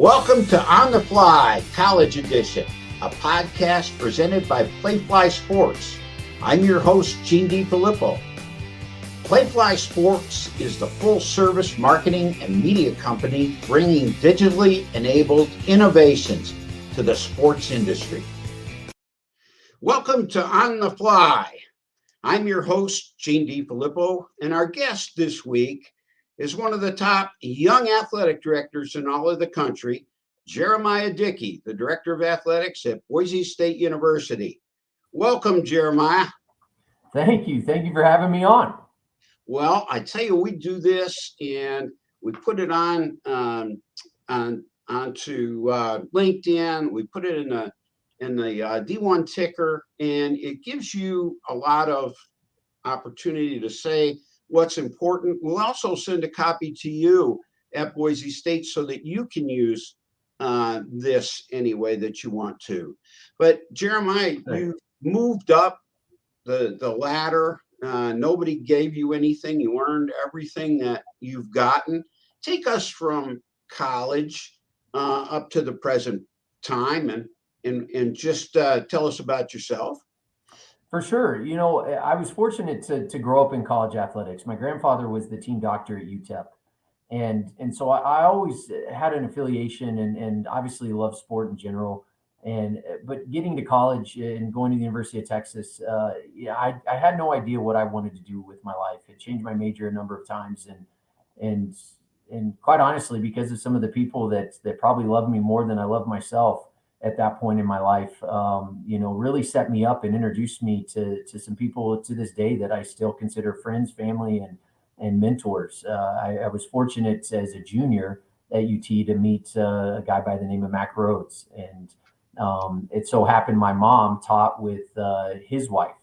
Welcome to On the Fly College Edition, a podcast presented by Playfly Sports. I'm your host, Gene DeFilippo. Playfly Sports is the full-service marketing and media company bringing digitally enabled innovations to the sports industry. Welcome to On the Fly. I'm your host, Gene DeFilippo, and our guest this week is one of the top young athletic directors in all of the country, Jeramiah Dickey, the Director of Athletics at Boise State University. Welcome, Jeramiah. Thank you. Thank you for having me on. Well, I tell you, we do this and we put it onto LinkedIn. We put it in the D1 ticker, and it gives you a lot of opportunity to say what's important. We'll also send a copy to you at Boise State so that you can use this any way that you want to. But Jeramiah, you moved up the ladder. Nobody gave you anything. You earned everything that you've gotten. Take us from college up to the present time and just tell us about yourself. For sure. You know, I was fortunate to grow up in college athletics. My grandfather was the team doctor at UTEP. And so I always had an affiliation and obviously loved sport in general. But getting to college and going to the University of Texas, I had no idea what I wanted to do with my life. It changed my major a number of times. And quite honestly, because of some of the people that probably loved me more than I loved myself at that point in my life, really set me up and introduced me to some people to this day that I still consider friends, family, and mentors. I was fortunate as a junior at UT to meet a guy by the name of Mac Rhodes. And it so happened my mom taught with his wife.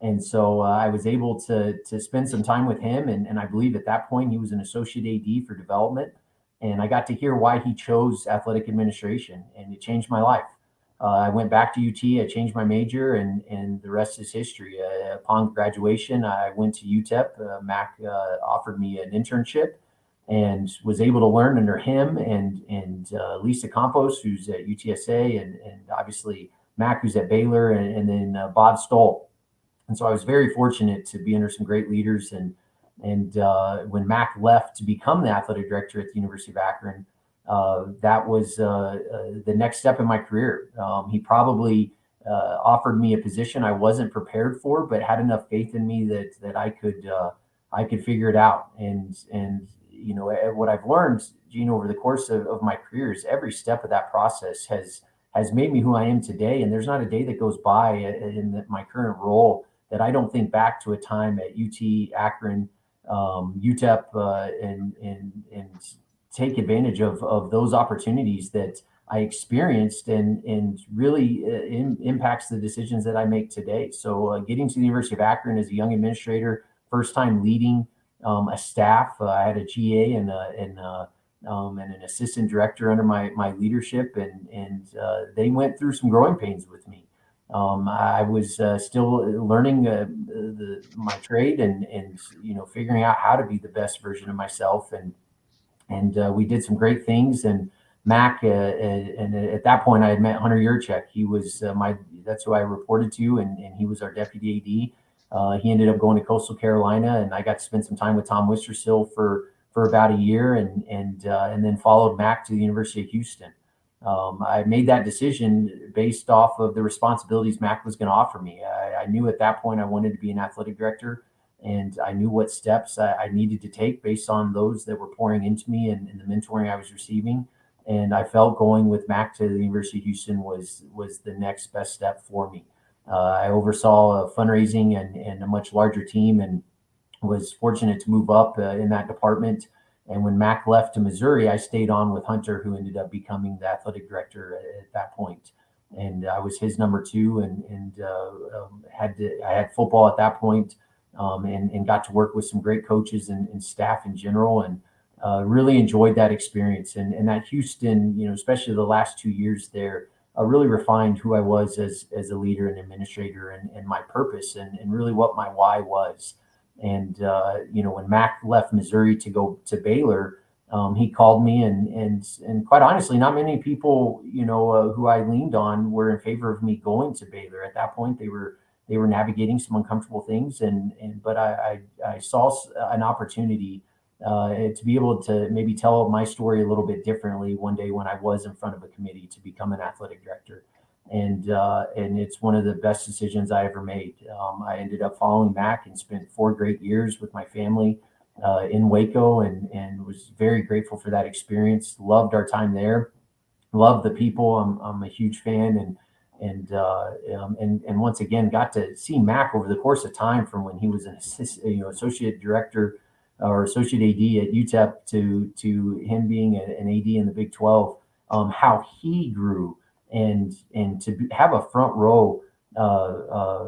And so I was able to spend some time with him. And I believe at that point he was an associate AD for development. And I got to hear why he chose athletic administration, and it changed my life. I went back to UT, I changed my major, and the rest is history. Upon graduation, I went to UTEP. Mac offered me an internship and was able to learn under him and Lisa Campos, who's at UTSA, and obviously Mac, who's at Baylor, and then Bob Stoll. And so I was very fortunate to be under some great leaders. And when Mac left to become the athletic director at the University of Akron, that was the next step in my career. He probably offered me a position I wasn't prepared for, but had enough faith in me that I could figure it out. And what I've learned, Gene, over the course of my career is every step of that process has made me who I am today. And there's not a day that goes by in my current role that I don't think back to a time at UT, Akron, UTEP, and take advantage of those opportunities that I experienced and really impacts the decisions that I make today. So getting to the University of Akron as a young administrator, first time leading a staff, I had a GA and an assistant director under my leadership, and they went through some growing pains with me. I was still learning my trade and figuring out how to be the best version of myself, and we did some great things. And Mac, and at that point I had met Hunter Yurchek. He was that's who I reported to, and he was our deputy AD. He ended up going to Coastal Carolina, and I got to spend some time with Tom Wistersill for about a year, and then followed Mac to the University of Houston. I made that decision based off of the responsibilities Mac was going to offer me. I knew at that point I wanted to be an athletic director, and I knew what steps I needed to take based on those that were pouring into me and the mentoring I was receiving. And I felt going with Mac to the University of Houston was the next best step for me. I oversaw fundraising and a much larger team, and was fortunate to move up in that department. And when Mac left to Missouri, I stayed on with Hunter, who ended up becoming the athletic director at that point. And I was his number two, and I had football at that point, and got to work with some great coaches and staff in general, and really enjoyed that experience. And that Houston, especially the last 2 years there, really refined who I was as a leader and administrator, and my purpose, and really what my why was. And when Mac left Missouri to go to Baylor, he called me, and quite honestly, not many people, who I leaned on were in favor of me going to Baylor. At that point, they were navigating some uncomfortable things, but I saw an opportunity to be able to maybe tell my story a little bit differently one day when I was in front of a committee to become an athletic director. And it's one of the best decisions I ever made. I ended up following Mac and spent 4 great years with my family in Waco, and was very grateful for that experience. Loved our time there. Loved the people. I'm a huge fan, and once again got to see Mac over the course of time, from when he was an associate director or associate AD at UTEP to him being an AD in the Big 12. How he grew, and to have a front row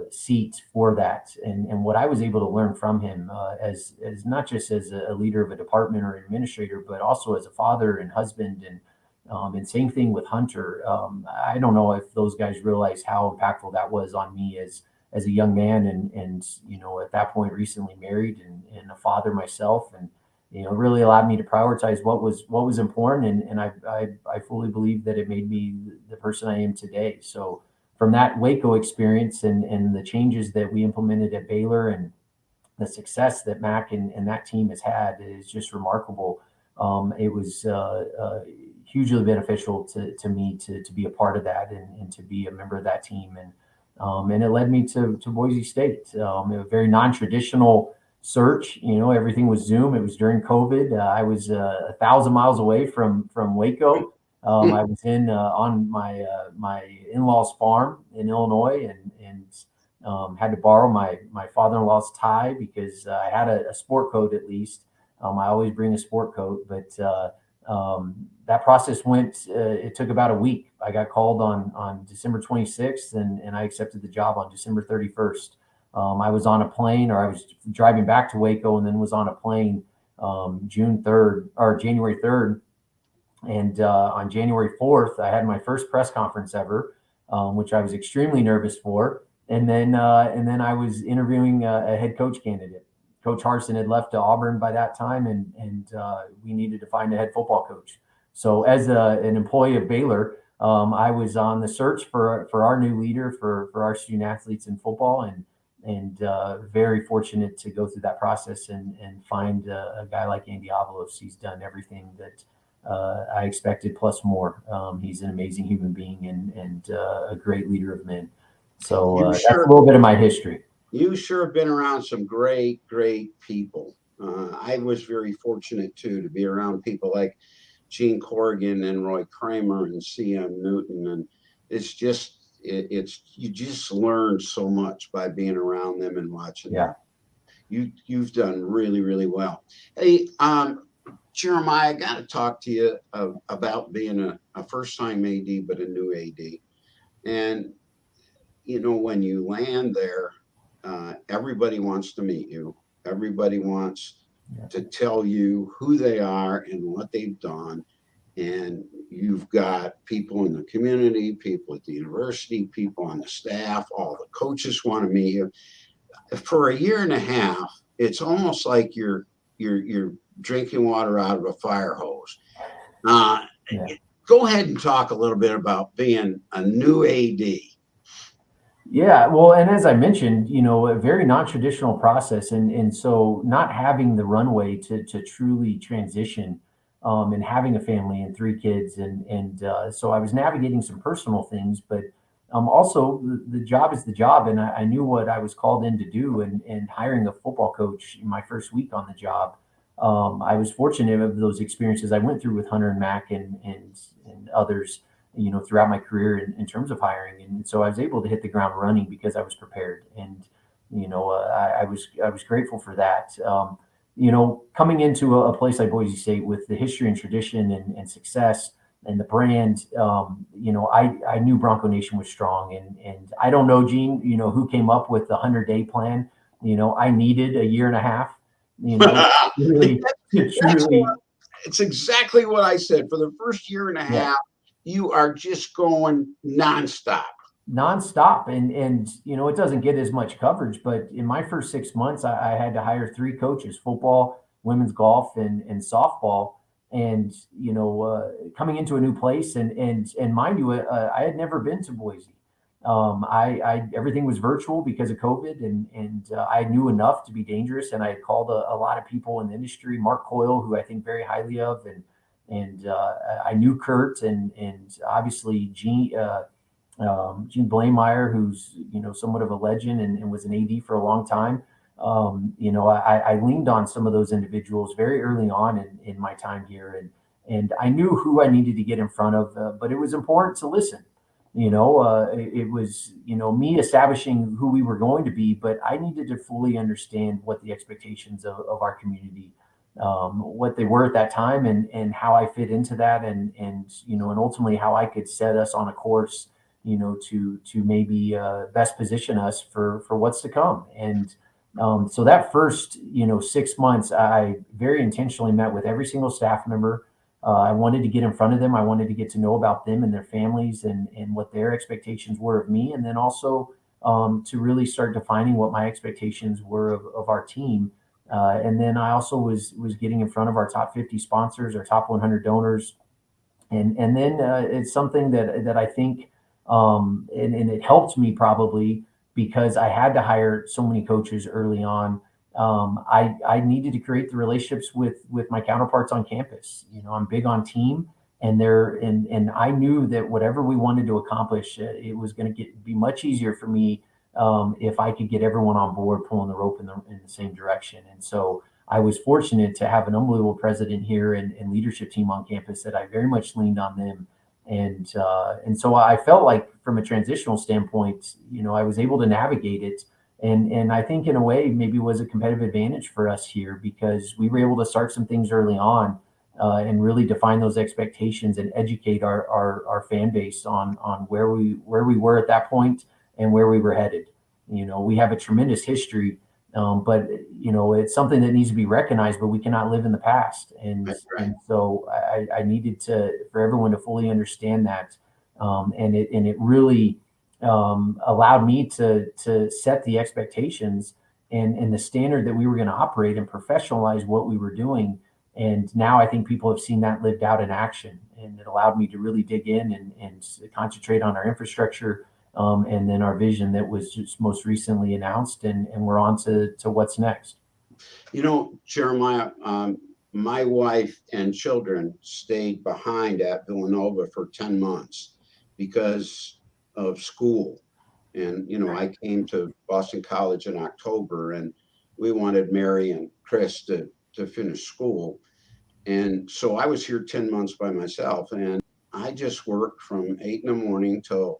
seat for that, and what I was able to learn from him as not just as a leader of a department or administrator, but also as a father and husband, and same thing with Hunter. I don't know if those guys realize how impactful that was on me as a young man, and at that point recently married and a father myself, and really allowed me to prioritize what was important, and I fully believe that it made me the person I am today. So from that Waco experience and the changes that we implemented at Baylor, and the success that Mac and that team has had, is just remarkable. It was hugely beneficial to me to be a part of that, and to be a member of that team, and it led me to Boise State. A very non-traditional search. Everything was Zoom. It was during COVID. I was 1,000 miles away from Waco. I was on my in-laws' farm in Illinois, and had to borrow my father-in-law's tie, because I had a sport coat at least. I always bring a sport coat, but that process it took about a week. I got called on December 26th, and I accepted the job on December 31st. I was on a plane, or I was driving back to Waco, and then was on a plane June 3rd or January 3rd. And on January 4th, I had my first press conference ever, which I was extremely nervous for. And then I was interviewing a head coach candidate. Coach Harsin had left to Auburn by that time, and we needed to find a head football coach. So as an employee of Baylor, I was on the search for our new leader for our student athletes in football, and very fortunate to go through that process and find a guy like Andy Avalos. He's done everything that I expected, plus more. He's an amazing human being, and a great leader of men. So that's a little bit of my history. You sure have been around some great people. I was very fortunate too to be around people like Gene Corrigan and Roy Kramer and C.M. Newton, and it's you just learn so much by being around them and watching them. You've done really well. Hey, Jeremiah, I got to talk to you about being a first-time AD, but a new AD. And when you land there, everybody wants to meet you. Everybody wants to tell you who they are and what they've done. And you've got people in the community, people at the university, people on the staff, all the coaches want to meet you. For a year and a half, it's almost like you're drinking water out of a fire hose. Go ahead and talk a little bit about being a new AD. Yeah, well, and as I mentioned, a very non-traditional process, and so not having the runway to truly transition, and having a family and 3 kids, and so I was navigating some personal things, but also the job is the job, and I knew what I was called in to do, and hiring a football coach in my first week on the job. I was fortunate of those experiences I went through with Hunter and Mac and others, throughout my career in terms of hiring. And so I was able to hit the ground running because I was prepared. And, I was grateful for that. Coming into a place like Boise State with the history and tradition and success and the brand, I knew Bronco Nation was strong. And I don't know, Gene, who came up with the 100-day plan. I needed a year and a half, really, truly. It's exactly what I said. For the first year and a half, you are just going nonstop. And it doesn't get as much coverage, but in my first 6 months, I had to hire 3 coaches: football, women's golf, and softball. and coming into a new place, and mind you, I had never been to Boise. I everything was virtual because of COVID, and I knew enough to be dangerous, and I had called a lot of people in the industry, Mark Coyle, who I think very highly of, and I knew Kurt, and obviously Gene Blameyer, who's somewhat of a legend, and was an AD for a long time. I leaned on some of those individuals very early on in my time here, and I knew who I needed to get in front of, but it was important to listen. It was me establishing who we were going to be, but I needed to fully understand what the expectations of our community, what they were at that time, and how I fit into that, and ultimately how I could set us on a course, to maybe best position us for what's to come. And so that first 6 months, I very intentionally met with every single staff member. I wanted to get in front of them. I wanted to get to know about them and their families, and what their expectations were of me. And then also to really start defining what my expectations were of our team. And then I also was getting in front of our top 50 sponsors, our top 100 donors. And then it's something that I think, and it helped me probably because I had to hire so many coaches early on. I needed to create the relationships with my counterparts on campus. I'm big on team, and I knew that whatever we wanted to accomplish, it was going to be much easier for me if I could get everyone on board, pulling the rope in the same direction. And so I was fortunate to have an unbelievable president here and leadership team on campus that I very much leaned on them. And so I felt like from a transitional standpoint, I was able to navigate it. And I think in a way maybe was a competitive advantage for us here because we were able to start some things early on and really define those expectations and educate our fan base on where we were at that point and where we were headed. We have a tremendous history, but it's something that needs to be recognized, but we cannot live in the past. And, That's right. and so I needed for everyone to fully understand that. And it really allowed me to set the expectations and the standard that we were going to operate and professionalize what we were doing. And now I think people have seen that lived out in action, and it allowed me to really dig in and concentrate on our infrastructure, and then our vision that was just most recently announced, and we're on to what's next. Jeremiah, my wife and children stayed behind at Villanova for 10 months because of school. And, I came to Boston College in October, and we wanted Mary and Chris to finish school. And so I was here 10 months by myself, and I just worked from 8 in the morning till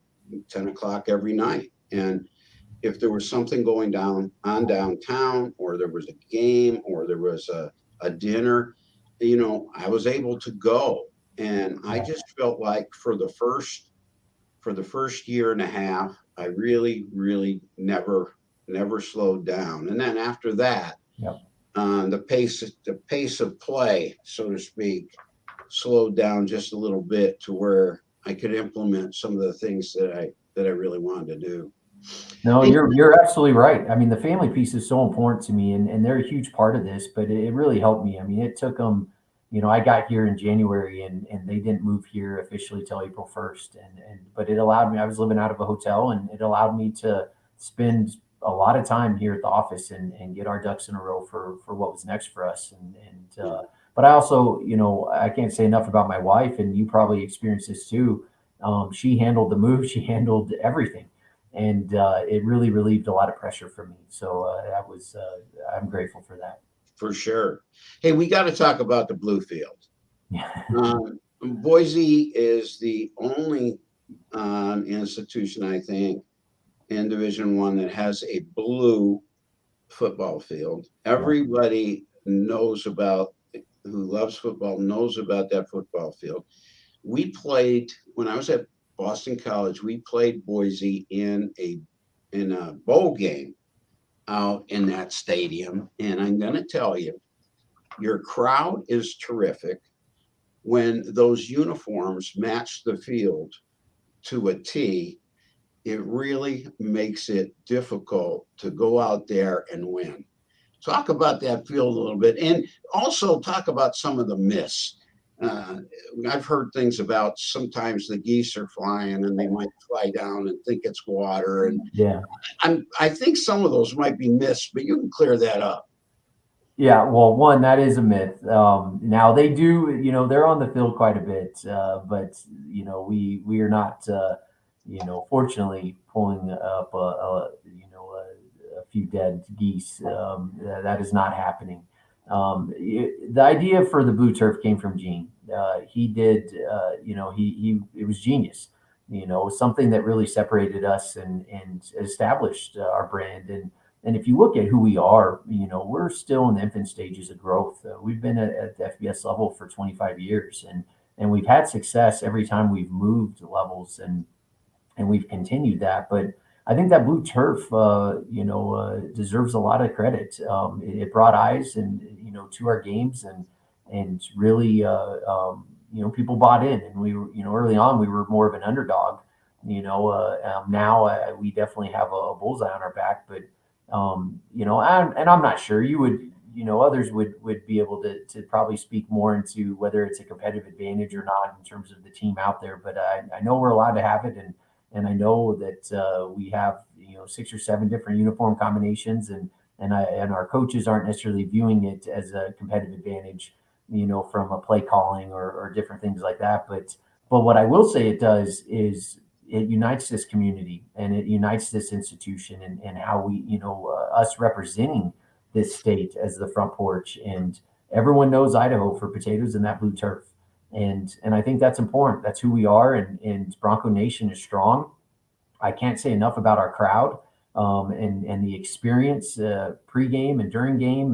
10 o'clock every night. And if there was something going on downtown, or there was a game, or there was a dinner, I was able to go. And I just felt like for the first year and a half, I really, really never slowed down. And then after that, Yep. The pace of play, so to speak, slowed down just a little bit to where I could implement some of the things that I really wanted to do. No, Hey, you're absolutely right. I mean, the family piece is so important to me, and they're a huge part of this. But it really helped me. I mean, it took them. I got here in January, and they didn't move here officially till April 1st. But it allowed me. I was living out of a hotel, and it allowed me to spend a lot of time here at the office and get our ducks in a row for what was next for us. But I also, I can't say enough about my wife, and you probably experienced this too. She handled the move. She handled everything. And it really relieved a lot of pressure for me. So I'm grateful for that. for sure. Hey, we got to talk about the blue field. Yeah. Boise is the only institution, I think, in Division I that has a blue football field. Everybody knows who loves football knows about that football field. We played when I was at Boston College. We played Boise in a bowl game out in that stadium, and I'm going to tell you, your crowd is terrific. When those uniforms match the field to a T, it really makes it difficult to go out there and win. Talk about that field a little bit, and also talk about some of the myths. uh, I've heard things about sometimes the geese are flying and they might fly down and think it's water. And Yeah. I think some of those might be myths, but you can clear that up. Yeah, well, one, that is a myth. Now they do, they're on the field quite a bit, but we are not, fortunately pulling up a few dead geese. That is not happening. The idea for the blue turf came from Gene. He did, it was genius. Something that really separated us and established our brand. And if you look at who we are, we're still in the infant stages of growth. We've been at the FBS level for 25 years, and we've had success every time we've moved levels, and we've continued that. But I think that blue turf, deserves a lot of credit. It brought eyes and to our games, and really, people bought in, and we were, early on we were more of an underdog. Now we definitely have a bullseye on our back, but and I'm not sure you would, others would be able to probably speak more into whether it's a competitive advantage or not in terms of the team out there. But I know we're allowed to have it, and I know that we have 6 or 7 different uniform combinations, and our coaches aren't necessarily viewing it as a competitive advantage, from a play calling or different things like that. But what I will say it does is it unites this community, and it unites this institution, and how we, us representing this state as the front porch, and everyone knows Idaho for potatoes and that blue turf. And I think that's important. That's who we are, and Bronco Nation is strong. I can't say enough about our crowd, and the experience pregame and during game,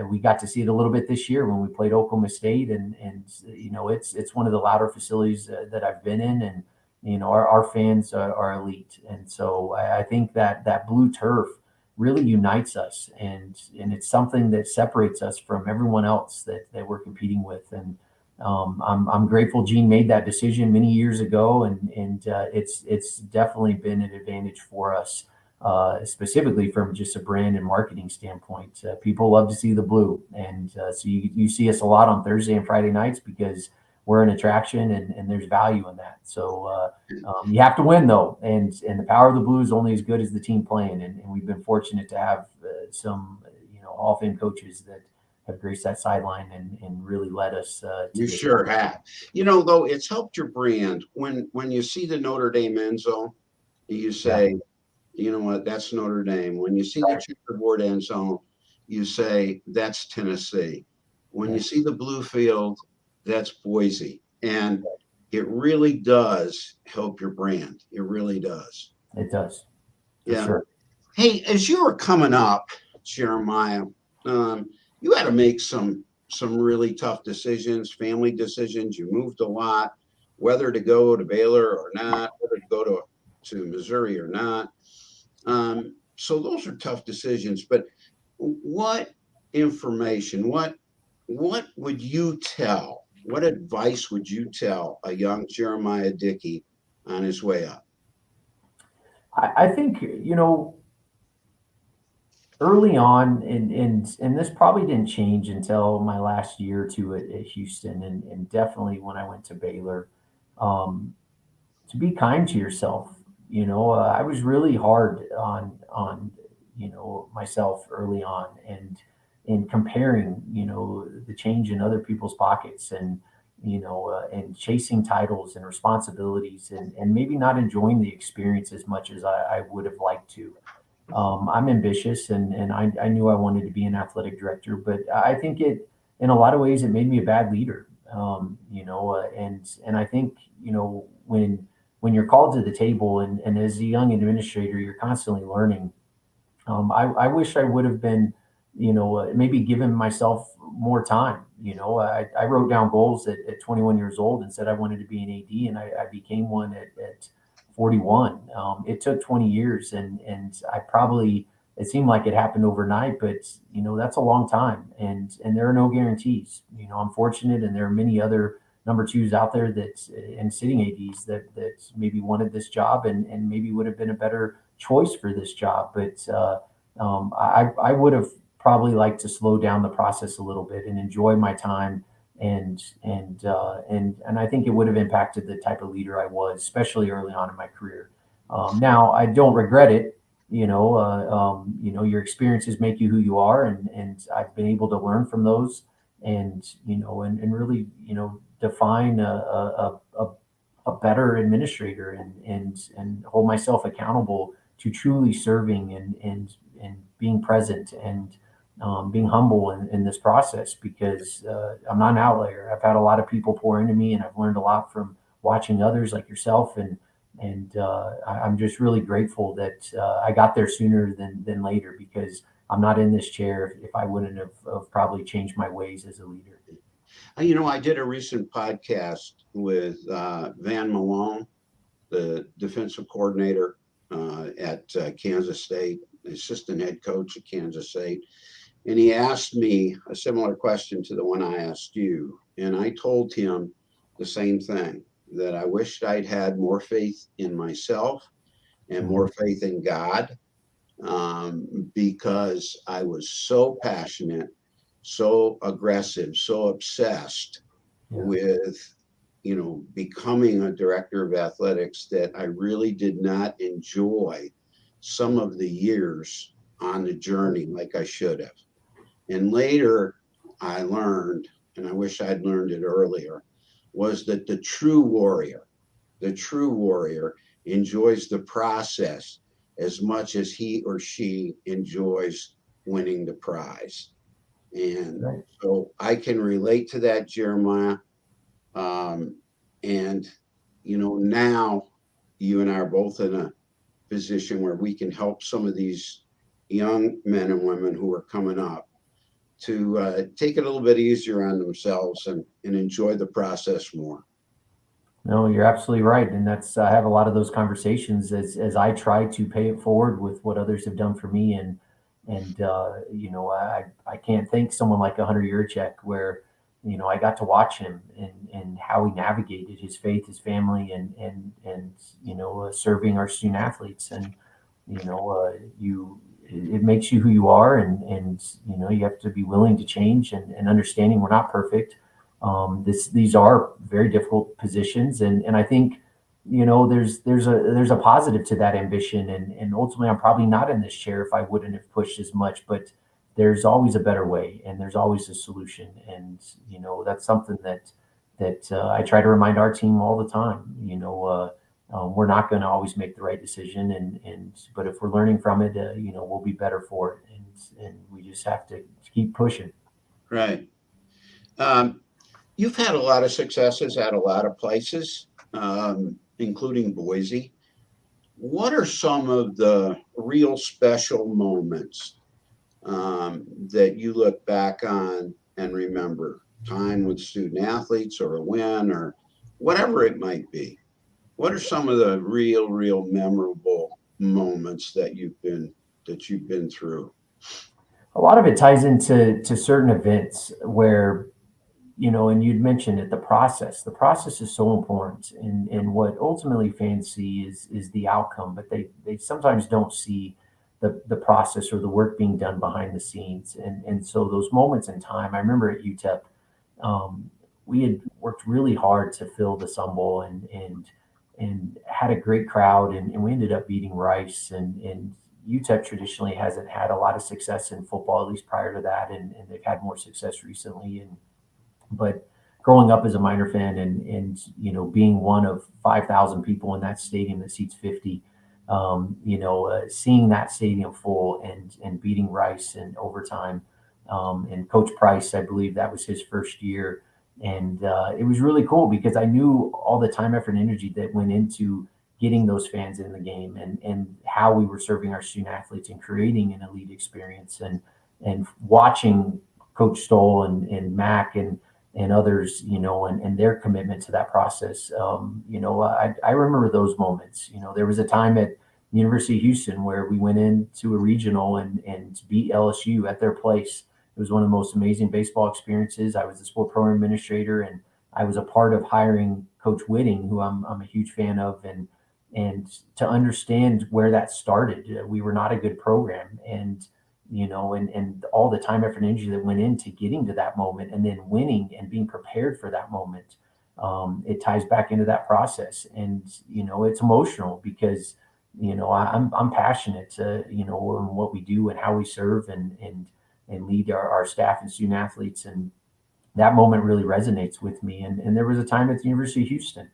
we got to see it a little bit this year when we played Oklahoma State, and it's one of the louder facilities that I've been in, and our fans are elite, and so I think that blue turf really unites us, and it's something that separates us from everyone else that we're competing with. And I'm grateful Gene made that decision many years ago, and it's definitely been an advantage for us, specifically from just a brand and marketing standpoint. People love to see the blue, and so you see us a lot on Thursday and Friday nights because we're an attraction, and there's value in that. So you have to win though, and the power of the blue is only as good as the team playing, and we've been fortunate to have some Hall of Fame coaches that have graced that sideline and really led us. You sure have. Though it's helped your brand when you see the Notre Dame end zone, you say, you know what, that's Notre Dame. When you see the checkerboard end zone, you say that's Tennessee. When you see the blue field, that's Boise. And it really does help your brand. It really does. It does. Yeah. Sure. Hey, as you were coming up, Jeremiah, you had to make some really tough decisions, family decisions. You moved a lot, whether to go to Baylor or not, whether to go to Missouri or not. So those are tough decisions. But what information, what would you tell? What advice would you tell a young Jeramiah Dickey on his way up? I think early on, and this probably didn't change until my last year or two at Houston, and definitely when I went to Baylor, to be kind to yourself. I was really hard on myself early on, and in comparing the change in other people's pockets, and chasing titles and responsibilities, and maybe not enjoying the experience as much as I would have liked to. I'm ambitious, and I knew I wanted to be an athletic director, but I think in a lot of ways, it made me a bad leader. And I think when you're called to the table, and as a young administrator, you're constantly learning. I wish I would have been, maybe given myself more time. I wrote down goals at 21 years old and said I wanted to be an AD, and I became one at 41. It took 20 years, and it seemed like it happened overnight, but that's a long time, and there are no guarantees. I'm fortunate, and there are many other number twos out there and sitting ADs that maybe wanted this job, and maybe would have been a better choice for this job, but I would have probably like to slow down the process a little bit and enjoy my time. And I think it would have impacted the type of leader I was, especially early on in my career. Now I don't regret it. Your experiences make you who you are, and I've been able to learn from those, and really, define a better administrator, and hold myself accountable to truly serving and being present, and being humble in this process, because I'm not an outlier. I've had a lot of people pour into me, and I've learned a lot from watching others like yourself, I'm just really grateful that I got there sooner than later, because I'm not in this chair if I wouldn't have probably changed my ways as a leader. I did a recent podcast with Van Malone, the defensive coordinator at Kansas State, assistant head coach at Kansas State. And he asked me a similar question to the one I asked you. And I told him the same thing, that I wished I'd had more faith in myself and more faith in God, because I was so passionate, so aggressive, so obsessed with, becoming a director of athletics, that I really did not enjoy some of the years on the journey like I should have. And later I learned, and I wish I'd learned it earlier, was that the true warrior enjoys the process as much as he or she enjoys winning the prize. And so I can relate to that, Jeremiah. Now you and I are both in a position where we can help some of these young men and women who are coming up to take it a little bit easier on themselves and enjoy the process more. No, you're absolutely right. And I have a lot of those conversations as I try to pay it forward with what others have done for me. I can't thank someone like Hunter Yurchek, where, I got to watch him and how he navigated his faith, his family, and serving our student athletes. And, it makes you who you are. And you have to be willing to change, and understanding we're not perfect. These are very difficult positions, and I think there's a positive to that ambition, and ultimately I'm probably not in this chair if I wouldn't have pushed as much, but there's always a better way, and there's always a solution. And that's something that I try to remind our team all the time. We're not going to always make the right decision, but if we're learning from it, we'll be better for it, and we just have to keep pushing. Right. You've had a lot of successes at a lot of places, including Boise. What are some of the real special moments that you look back on and remember? Time with student athletes, or a win, or whatever it might be. What are some of the real memorable moments that you've been through? A lot of it ties into certain events where, and you'd mentioned it, the process is so important, and what ultimately fans see is the outcome, but they sometimes don't see the process or the work being done behind the scenes. And so those moments in time, I remember at UTEP, we had worked really hard to fill the Sun Bowl, and had a great crowd, and we ended up beating Rice, and UTEP traditionally hasn't had a lot of success in football, at least prior to that, and they've had more success recently. But growing up as a Miner fan, and being one of 5,000 people in that stadium that seats 50, seeing that stadium full, and beating Rice in overtime, and Coach Price, I believe that was his first year, and it was really cool because I knew all the time, effort, and energy that went into getting those fans in the game, and how we were serving our student athletes and creating an elite experience, and watching Coach Stoll and Mac and others, and their commitment to that process. I remember those moments. There was a time at the University of Houston where we went into a regional and beat LSU at their place. It was one of the most amazing baseball experiences. I was the sport program administrator, and I was a part of hiring Coach Whitting, who I'm a huge fan of, and to understand where that started. We were not a good program, and and all the time, effort, and energy that went into getting to that moment and then winning and being prepared for that moment. It ties back into that process. And, it's emotional because, I'm passionate, in what we do and how we serve and lead our staff and student athletes. And that moment really resonates with me. And there was a time at the University of Houston,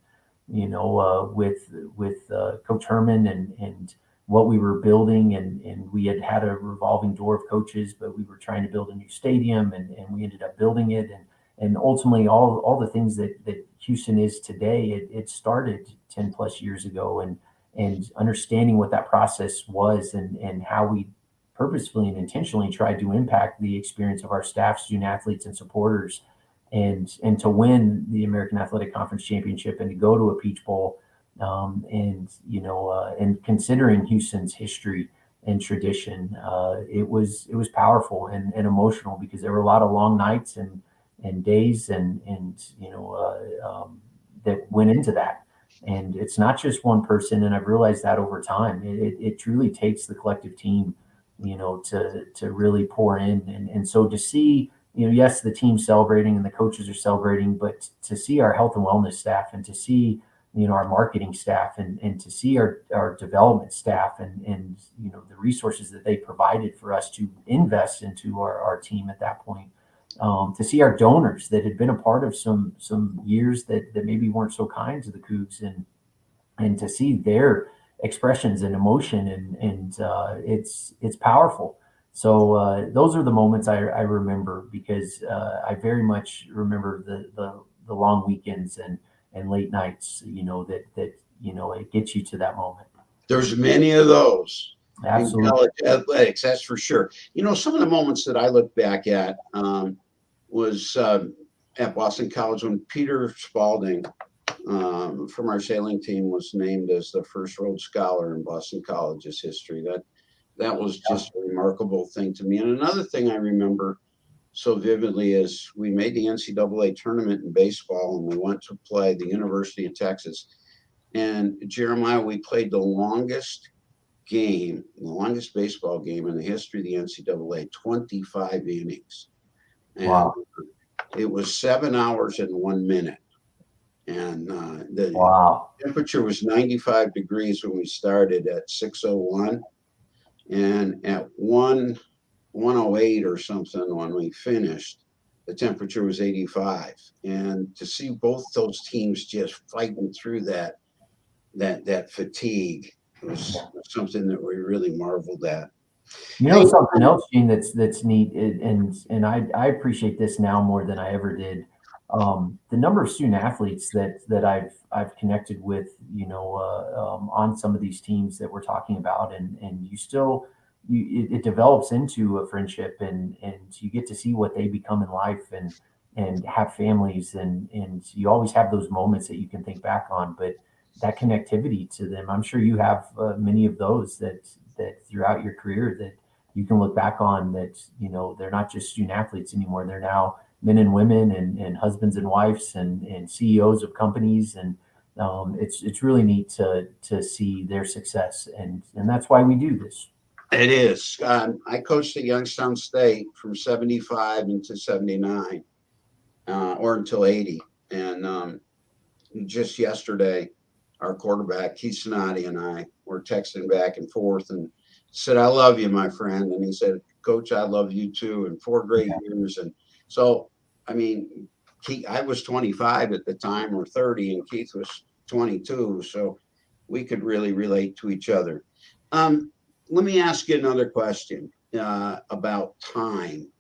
with Coach Herman and what we were building, and we had a revolving door of coaches, but we were trying to build a new stadium, and we ended up building it, and ultimately all the things that Houston is today, it started 10 plus years ago, and understanding what that process was, and how we purposefully and intentionally tried to impact the experience of our staff, student athletes, and supporters, and to win the American Athletic Conference championship and to go to a Peach Bowl, and considering Houston's history and tradition, it was powerful and emotional, because there were a lot of long nights and days that went into that. And it's not just one person, and I've realized that over time. It truly takes the collective team, to really pour in, and so to see, yes, the team's celebrating and the coaches are celebrating, but to see our health and wellness staff, and to see our marketing staff, and to see our development staff, and the resources that they provided for us to invest into our team at that point, to see our donors that had been a part of some years that maybe weren't so kind to the Cougs, and to see their expressions and emotion, and it's powerful. So those are the moments I remember, because I very much remember the long weekends and late nights, that it gets you to that moment. There's many of those Absolutely. in college athletics, that's for sure. Some of the moments that I look back at was at Boston College when Peter Spalding from our sailing team was named as the first Rhodes Scholar in Boston College's history. That was just a remarkable thing to me. And another thing I remember so vividly is we made the NCAA tournament in baseball, and we went to play the University of Texas. And Jeremiah, we played the longest baseball game in the history of the NCAA, 25 innings. And Wow. it was 7 hours and 1 minute. And the temperature was 95 degrees when we started at 6:01. And at 1:08 or something when we finished, the temperature was 85. And to see both those teams just fighting through that fatigue was something that we really marveled at. Something else, Gene, that's neat, and I appreciate this now more than I ever did. The number of student athletes that I've connected with, on some of these teams that we're talking about, and it develops into a friendship, and you get to see what they become in life, and have families, and you always have those moments that you can think back on, but that connectivity to them, I'm sure you have many of those that throughout your career that you can look back on, that they're not just student athletes anymore, they're now men and women, and husbands and wives, and CEOs of companies, and it's really neat to see their success, and that's why we do this. It is. I coached at Youngstown State from 75 into 79, or until 80. And just yesterday, our quarterback, Keith Snoddy, and I were texting back and forth, and said, "I love you, my friend." And he said, "Coach, I love you too." And 4 great years. And so, I mean, Keith, I was 25 at the time, or 30, and Keith was 22. So we could really relate to each other. Let me ask you another question about time.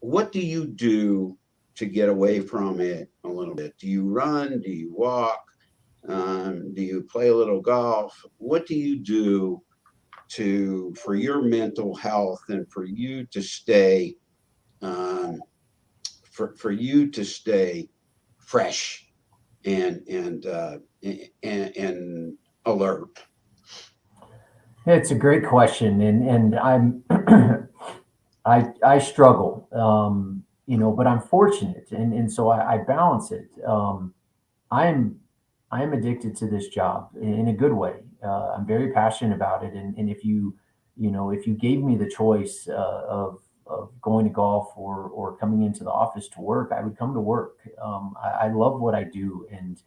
What do you do to get away from it a little bit? Do you run? Do you walk? Do you play a little golf? What do you do for your mental health, and for you to stay for you to stay fresh and alert? It's a great question, and I'm I struggle, but I'm fortunate, and so I balance it. I'm addicted to this job in a good way. I'm very passionate about it, and if you if you gave me the choice of going to golf or coming into the office to work, I would come to work. I love what I do, and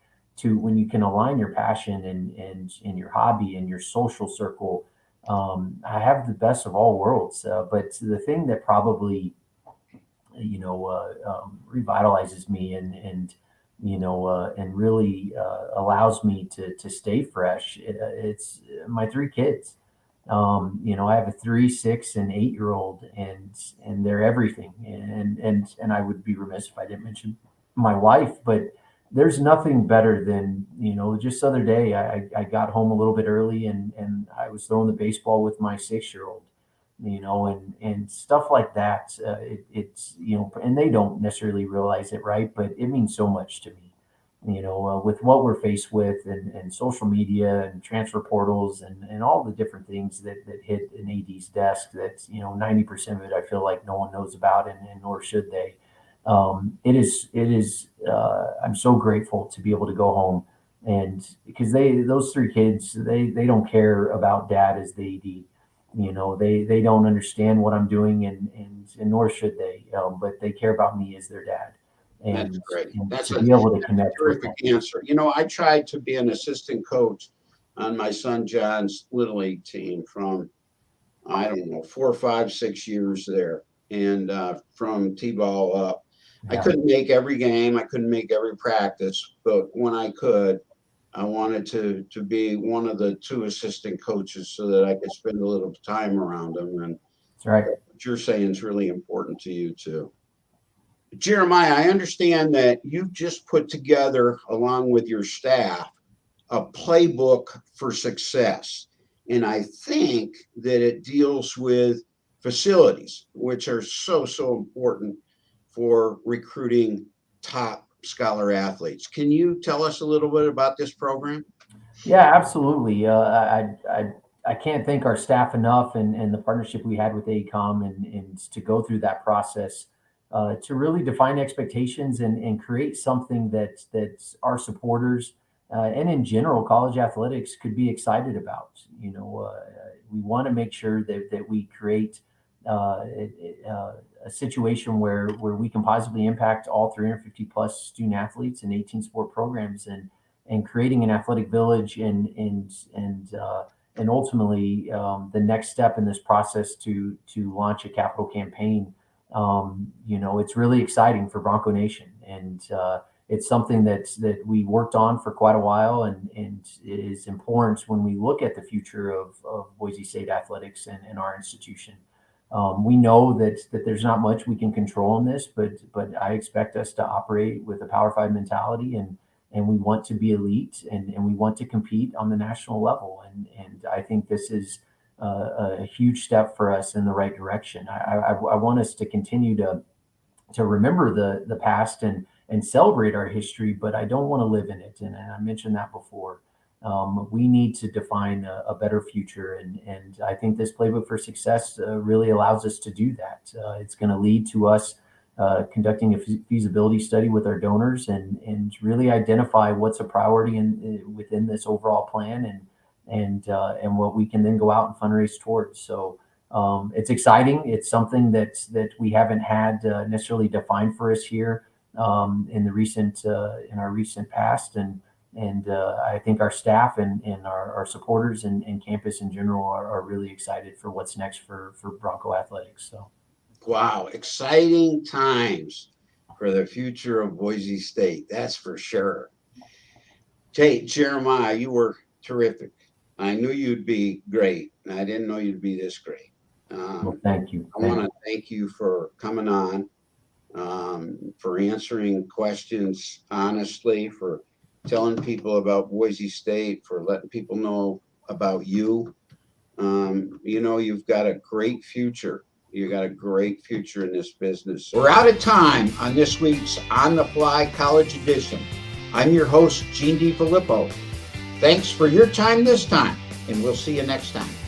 when you can align your passion and your hobby and your social circle, I have the best of all worlds. But the thing that probably revitalizes me and really allows me to stay fresh. It's my three kids. I have a 3, 6, and 8-year old, and they're everything. And I would be remiss if I didn't mention my wife. But there's nothing better than, just the other day I got home a little bit early and I was throwing the baseball with my 6-year old, and stuff like that. It's and they don't necessarily realize it, right? But it means so much to me, with what we're faced with and social media and transfer portals and all the different things that hit an AD's desk. That's 90% of it I feel like no one knows about, and nor should they. It is. I'm so grateful to be able to go home, and because those three kids, they don't care about dad as the AD. They don't understand what I'm doing, and nor should they. But they care about me as their dad, That's and, great. and That's to a be able to connect with them. terrific answer. I tried to be an assistant coach on my son John's Little League team from, I don't know, 4, 5, 6 years there. And from T-ball up. I Yeah. couldn't make every game. I couldn't make every practice. But when I could, I wanted to be one of the 2 assistant coaches so that I could spend a little time around them. And That's right. what you're saying is really important to you too. Jeremiah, I understand that you've just put together, along with your staff, a playbook for success. And I think that it deals with facilities, which are so important for recruiting top scholar athletes. Can you tell us a little bit about this program? Yeah, absolutely. I can't thank our staff enough, and the partnership we had with AECOM, and to go through that process, to really define expectations and create something that our supporters, and in general college athletics, could be excited about. We want to make sure that we create a situation where we can positively impact all 350 plus student athletes in 18 sport programs, and creating an athletic village, and ultimately, the next step in this process to launch a capital campaign. It's really exciting for Bronco Nation, and it's something that we worked on for quite a while, and it is important when we look at the future of Boise State athletics and our institution. We know that there's not much we can control in this, but I expect us to operate with a Power 5 mentality, and we want to be elite, and we want to compete on the national level. And I think this is a huge step for us in the right direction. I want us to continue to remember the past and celebrate our history, but I don't want to live in it. And I mentioned that before. We need to define a better future, and I think this playbook for success really allows us to do that. It's going to lead to us conducting a feasibility study with our donors, and really identify what's a priority within this overall plan, and what we can then go out and fundraise towards. So it's exciting. It's something that we haven't had necessarily defined for us here in our recent past, and I think our staff and our supporters and campus in general are really excited for what's next for Bronco athletics. So. Wow, exciting times for the future of Boise State. That's for sure. Hey, Jeremiah, you were terrific. I knew you'd be great, and I didn't know you'd be this great. Well, thank you. I want to thank you for coming on, for answering questions honestly, for telling people about Boise State, for letting people know about you. You've got a great future. You got a great future in this business. We're out of time on this week's On the Fly College Edition. I'm your host, Gene DeFilippo. Thanks for your time this time, and we'll see you next time.